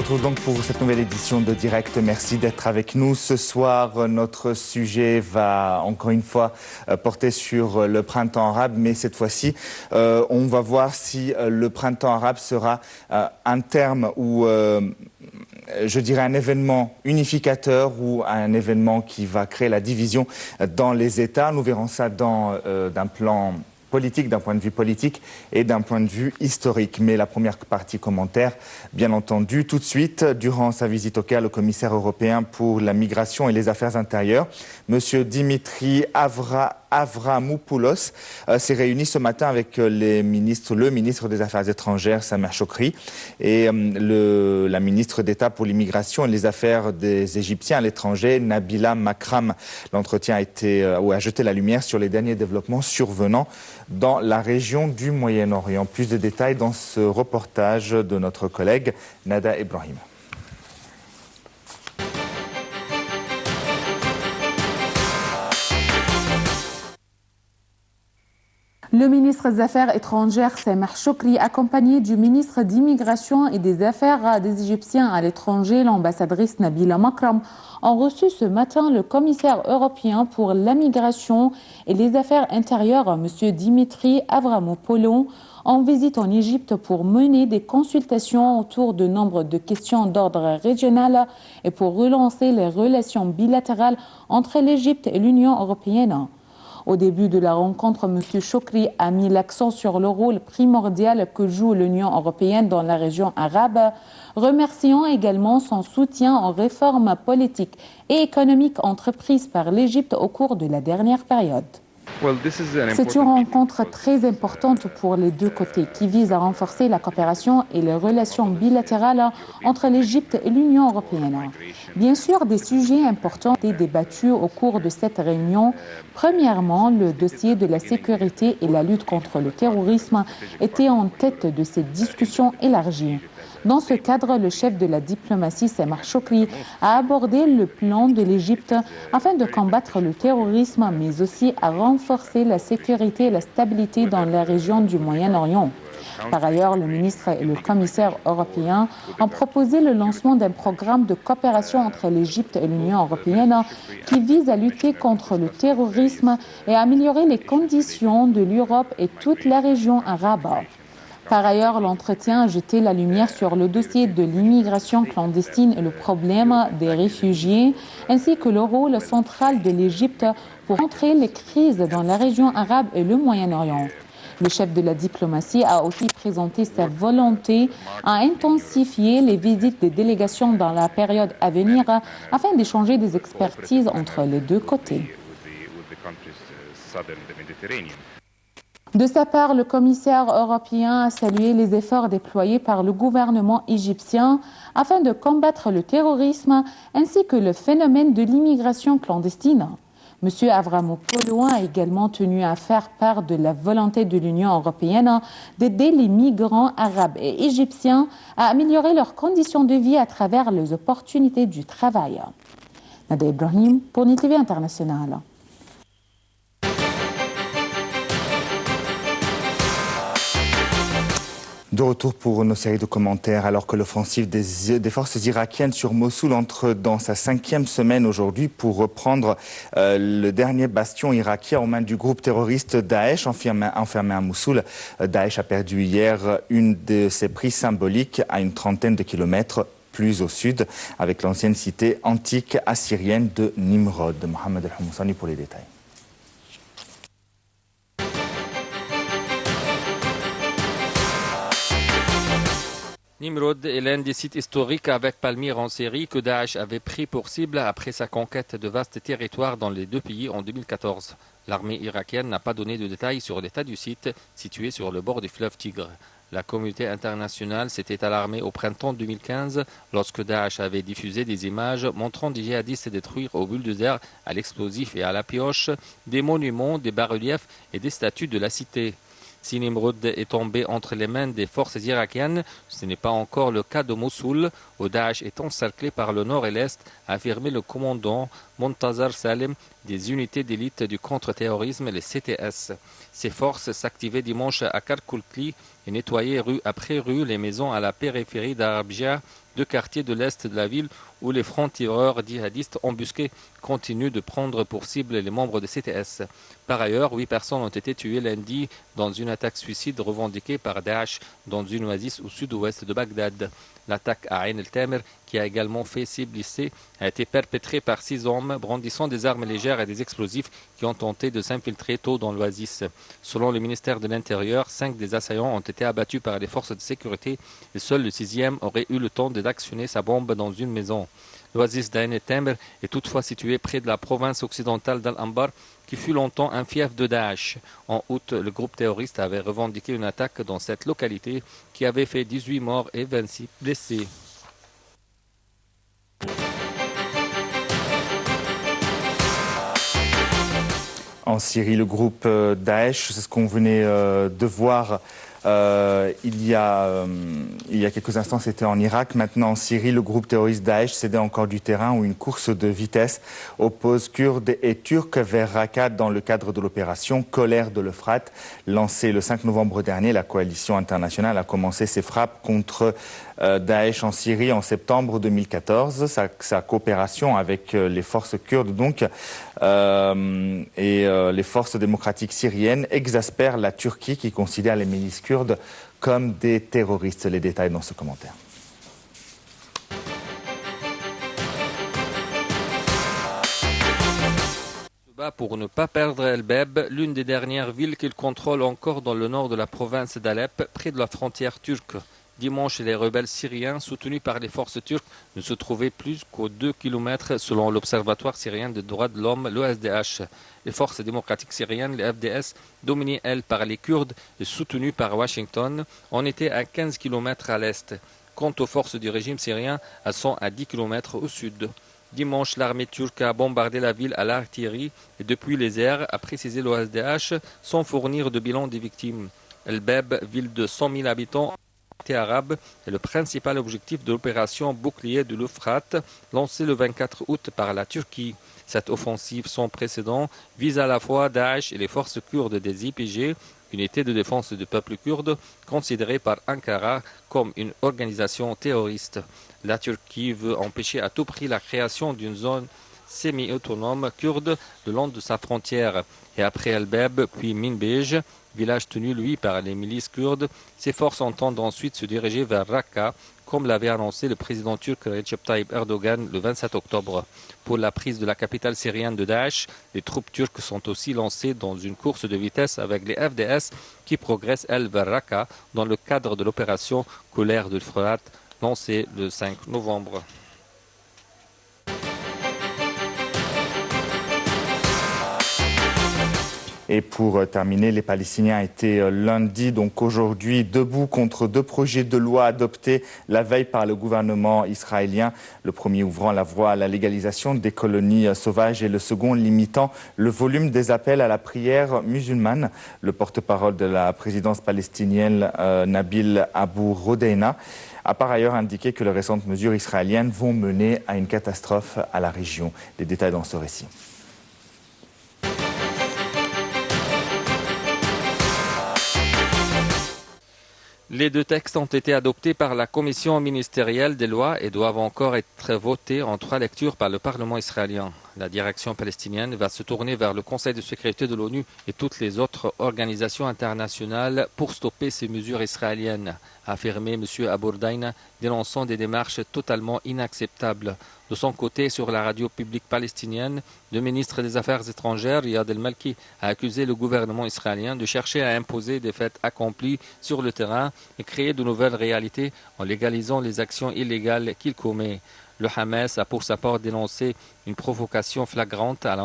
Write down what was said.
retrouve donc pour cette nouvelle édition de Direct. Merci d'être avec nous. Ce soir, notre sujet va encore une fois porter sur le printemps arabe, mais cette fois-ci, on va voir si le printemps arabe sera un terme ou, je dirais, un événement unificateur ou un événement qui va créer la division dans les États. Nous verrons ça d'un plan politique, d'un point de vue politique et d'un point de vue historique. Mais la première partie commentaire, bien entendu, tout de suite, durant sa visite au Caire, le commissaire européen pour la migration et les affaires intérieures, M. Dimitri Avramopoulos, s'est réuni ce matin avec le ministre des Affaires étrangères, Sameh Shoukry, et la ministre d'État pour l'immigration et les affaires des Égyptiens à l'étranger, Nabila Makram. L'entretien a jeté la lumière sur les derniers développements survenant dans la région du Moyen-Orient. Plus de détails dans ce reportage de notre collègue Nada Ibrahim. Le ministre des Affaires étrangères, Sameh Shoukry, accompagné du ministre d'immigration et des Affaires des Égyptiens à l'étranger, l'ambassadrice Nabila Makram, ont reçu ce matin le commissaire européen pour la migration et les affaires intérieures, M. Dimitri Avramopoulos, en visite en Égypte pour mener des consultations autour de nombre de questions d'ordre régional et pour relancer les relations bilatérales entre l'Égypte et l'Union européenne. Au début de la rencontre, M. Shoukry a mis l'accent sur le rôle primordial que joue l'Union européenne dans la région arabe, remerciant également son soutien aux réformes politiques et économiques entreprises par l'Égypte au cours de la dernière période. C'est une rencontre très importante pour les deux côtés qui vise à renforcer la coopération et les relations bilatérales entre l'Égypte et l'Union européenne. Bien sûr, des sujets importants ont été débattus au cours de cette réunion. Premièrement, le dossier de la sécurité et la lutte contre le terrorisme était en tête de ces discussions élargies. Dans ce cadre, le chef de la diplomatie, Sameh Shoukry, a abordé le plan de l'Égypte afin de combattre le terrorisme, mais aussi à renforcer la sécurité et la stabilité dans la région du Moyen-Orient. Par ailleurs, le ministre et le commissaire européen ont proposé le lancement d'un programme de coopération entre l'Égypte et l'Union européenne qui vise à lutter contre le terrorisme et à améliorer les conditions de l'Europe et toute la région arabe. Par ailleurs, l'entretien a jeté la lumière sur le dossier de l'immigration clandestine et le problème des réfugiés, ainsi que le rôle central de l'Égypte pour contrer les crises dans la région arabe et le Moyen-Orient. Le chef de la diplomatie a aussi présenté sa volonté à intensifier les visites des délégations dans la période à venir afin d'échanger des expertises entre les deux côtés. De sa part, le commissaire européen a salué les efforts déployés par le gouvernement égyptien afin de combattre le terrorisme ainsi que le phénomène de l'immigration clandestine. M. Avramopoulos a également tenu à faire part de la volonté de l'Union européenne d'aider les migrants arabes et égyptiens à améliorer leurs conditions de vie à travers les opportunités du travail. Nada Ibrahim pour NITV International. De retour pour nos séries de commentaires, alors que l'offensive des forces irakiennes sur Mossoul entre dans sa 5e semaine aujourd'hui pour reprendre le dernier bastion irakien aux mains du groupe terroriste Daesh enfermé à Mossoul. Daesh a perdu hier une de ses prises symboliques à une trentaine de kilomètres plus au sud, avec l'ancienne cité antique assyrienne de Nimrod. Mohamed El-Houmoussani pour les détails. Nimrod est l'un des sites historiques avec Palmyre en Syrie que Daesh avait pris pour cible après sa conquête de vastes territoires dans les deux pays en 2014. L'armée irakienne n'a pas donné de détails sur l'état du site situé sur le bord du fleuve Tigre. La communauté internationale s'était alarmée au printemps 2015 lorsque Daesh avait diffusé des images montrant des djihadistes détruire au bulldozer, à l'explosif et à la pioche des monuments, des bas-reliefs et des statues de la cité. Si Nimrod est tombé entre les mains des forces irakiennes, ce n'est pas encore le cas de Mossoul, où Daesh est encerclé par le nord et l'est, a affirmé le commandant Montazar Salem des unités d'élite du contre-terrorisme, les CTS. Ces forces s'activaient dimanche à Karkoukli et nettoyaient rue après rue les maisons à la périphérie d'Arabja deux quartiers de l'est de la ville où les francs-tireurs djihadistes embusqués continuent de prendre pour cible les membres de CTS. Par ailleurs, 8 personnes ont été tuées lundi dans une attaque suicide revendiquée par Daesh dans une oasis au sud-ouest de Bagdad. L'attaque à Ain el-Tamer, qui a également fait 6 blessés, a été perpétrée par 6 hommes brandissant des armes légères et des explosifs qui ont tenté de s'infiltrer tôt dans l'oasis. Selon le ministère de l'Intérieur, 5 des assaillants ont été abattus par les forces de sécurité et seul le 6e aurait eu le temps d'actionner sa bombe dans une maison. L'oasis d'Ain el-Tamer est toutefois situé près de la province occidentale d'Al-Anbar, qui fut longtemps un fief de Daesh. En août, le groupe terroriste avait revendiqué une attaque dans cette localité qui avait fait 18 morts et 26 blessés. En Syrie, le groupe Daesh, c'est ce qu'on venait de voir il y a quelques instants, c'était en Irak. Maintenant, en Syrie, le groupe terroriste Daesh cédait encore du terrain où une course de vitesse oppose Kurdes et Turcs vers Raqqa dans le cadre de l'opération Colère de l'Euphrate. Lancée le 5 novembre dernier, la coalition internationale a commencé ses frappes contre Daesh en Syrie en septembre 2014. Sa coopération avec les forces kurdes et les forces démocratiques syriennes exaspère la Turquie qui considère les milices kurdes comme des terroristes. Les détails dans ce commentaire. Pour ne pas perdre El Beb, l'une des dernières villes qu'il contrôle encore dans le nord de la province d'Alep, près de la frontière turque. Dimanche, les rebelles syriens, soutenus par les forces turques, ne se trouvaient plus qu'aux 2 km selon l'Observatoire syrien des droits de l'homme, l'OSDH. Les forces démocratiques syriennes, les FDS, dominées, elles, par les Kurdes et soutenues par Washington, en étaient à 15 km à l'est. Quant aux forces du régime syrien, elles sont à 10 km au sud. Dimanche, l'armée turque a bombardé la ville à l'artillerie et depuis les airs, a précisé l'OSDH, sans fournir de bilan des victimes. El Beb, ville de 100 000 habitants, arabe est le principal objectif de l'opération Bouclier de l'Euphrate lancée le 24 août par la Turquie. Cette offensive sans précédent vise à la fois Daesh et les forces kurdes des YPG, unité de défense du peuple kurde, considérée par Ankara comme une organisation terroriste. La Turquie veut empêcher à tout prix la création d'une zone semi-autonome kurde le long de sa frontière. Et après El Beb, puis Minbij, village tenu, lui, par les milices kurdes, ces forces entendent ensuite se diriger vers Raqqa, comme l'avait annoncé le président turc Recep Tayyip Erdogan le 27 octobre. Pour la prise de la capitale syrienne de Daesh, les troupes turques sont aussi lancées dans une course de vitesse avec les FDS qui progressent, elles, vers Raqqa dans le cadre de l'opération Colère de l'Euphrate lancée le 5 novembre. Et pour terminer, les Palestiniens étaient lundi, donc aujourd'hui, debout contre 2 projets de loi adoptés la veille par le gouvernement israélien. Le premier ouvrant la voie à la légalisation des colonies sauvages et le second limitant le volume des appels à la prière musulmane. Le porte-parole de la présidence palestinienne, Nabil Abu Rodeina, a par ailleurs indiqué que les récentes mesures israéliennes vont mener à une catastrophe à la région. Les détails dans ce récit. Les 2 textes ont été adoptés par la commission ministérielle des lois et doivent encore être votés en 3 lectures par le Parlement israélien. La direction palestinienne va se tourner vers le Conseil de sécurité de l'ONU et toutes les autres organisations internationales pour stopper ces mesures israéliennes, a affirmé M. Abu-Rodeina, dénonçant des démarches totalement inacceptables. De son côté, sur la radio publique palestinienne, le ministre des Affaires étrangères, Riyad El-Malki, a accusé le gouvernement israélien de chercher à imposer des faits accomplis sur le terrain et créer de nouvelles réalités en légalisant les actions illégales qu'il commet. Le Hamas a pour sa part dénoncé une provocation flagrante à